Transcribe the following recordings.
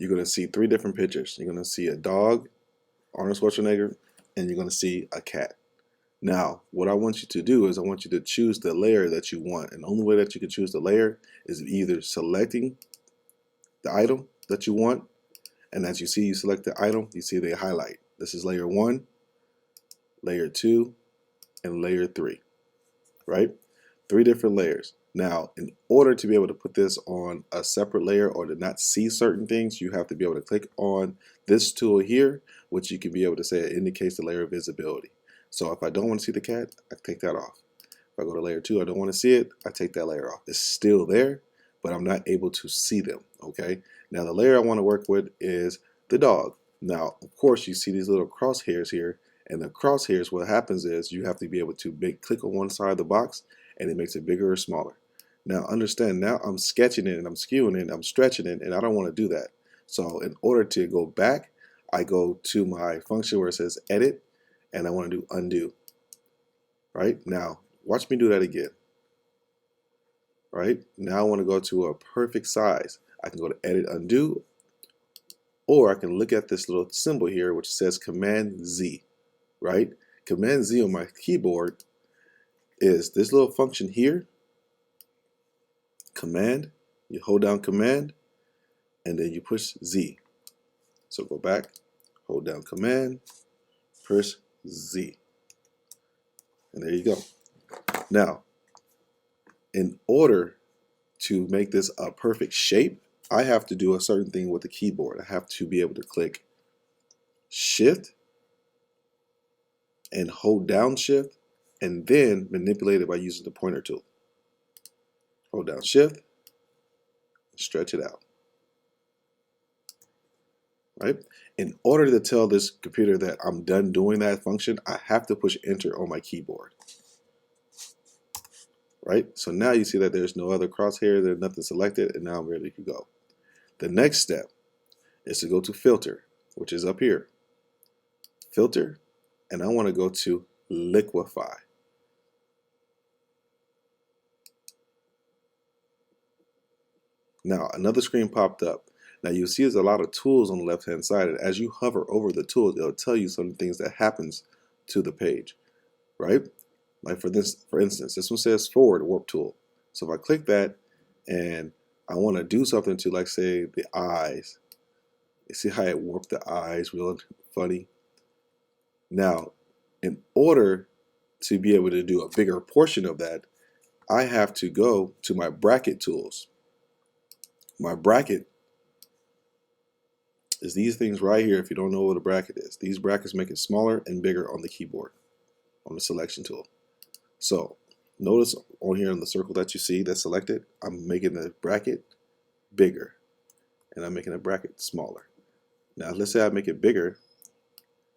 you're going to see three different pictures. You're going to see a dog, Arnold Schwarzenegger, and you're going to see a cat. Now, what I want you to do is I want you to choose the layer that you want. And the only way that you can choose the layer is either selecting the item that you want. And as you see, you select the item, you see they highlight. This is layer 1, layer 2, and layer 3, right? 3 different layers. Now, in order to be able to put this on a separate layer or to not see certain things, you have to be able to click on this tool here, which you can be able to say it indicates the layer of visibility. So if I don't want to see the cat, I take that off. If I go to layer 2, I don't want to see it, I take that layer off. It's still there, but I'm not able to see them, okay? Now the layer I want to work with is the dog. Now, of course, you see these little crosshairs here, and the crosshairs, what happens is you have to be able to click on one side of the box, and it makes it bigger or smaller. Now understand, now I'm sketching it, and I'm skewing it, and I'm stretching it, and I don't want to do that. So in order to go back, I go to my function where it says edit, and I want to do undo. Right? Now, watch me do that again. Right? Now I want to go to a perfect size. I can go to edit, undo, or I can look at this little symbol here which says Command Z. Right? Command Z on my keyboard is this little function here. Command, you hold down Command, and then you push Z. So go back, hold down Command, push Z. And there you go. Now, in order to make this a perfect shape, I have to do a certain thing with the keyboard. I have to be able to click Shift and hold down Shift and then manipulate it by using the pointer tool. Hold down Shift, stretch it out. Right? In order to tell this computer that I'm done doing that function, I have to push Enter on my keyboard. Right? So now you see that there's no other crosshair, there's nothing selected, and now I'm ready to go. The next step is to go to Filter, which is up here. Filter, and I want to go to Liquify. Now another screen popped up. Now you see there's a lot of tools on the left hand side, and as you hover over the tools, it'll tell you some things that happens to the page, right? Like for instance, this one says forward warp tool. So if I click that and I want to do something to, like, say the eyes, you see how it warped the eyes real funny? Now, in order to be able to do a bigger portion of that, I have to go to my bracket tools. My bracket is these things right here. If you don't know what a bracket is, these brackets make it smaller and bigger on the keyboard, on the selection tool. So notice on here in the circle that you see that's selected, I'm making the bracket bigger and I'm making the bracket smaller. Now let's say I make it bigger,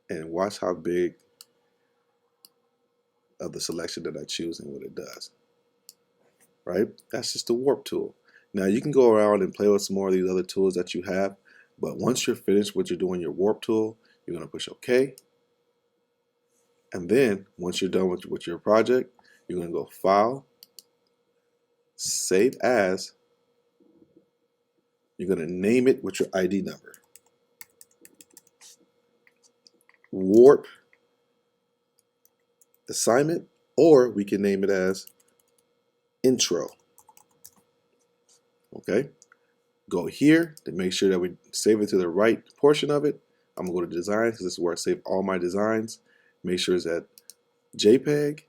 and watch how big of the selection that I choose and what it does. Right? That's just the warp tool. Now you can go around and play with some more of these other tools that you have, but once you're finished with doing your warp tool, you're going to push OK. And then once you're done with your project, you're going to go File, Save As. You're going to name it with your ID number. Warp assignment, or we can name it as intro. Okay, go here to make sure that we save it to the right portion of it. I'm gonna go to design because this is where I save all my designs. Make sure it's at JPEG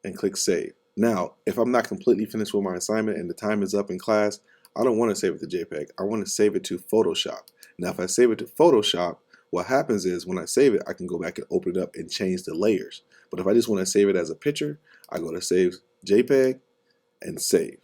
and click save. Now, if I'm not completely finished with my assignment and the time is up in class, I don't want to save it to JPEG. I want to save it to Photoshop. Now, if I save it to Photoshop, what happens is when I save it, I can go back and open it up and change the layers. But if I just want to save it as a picture, I go to Save JPEG and Save.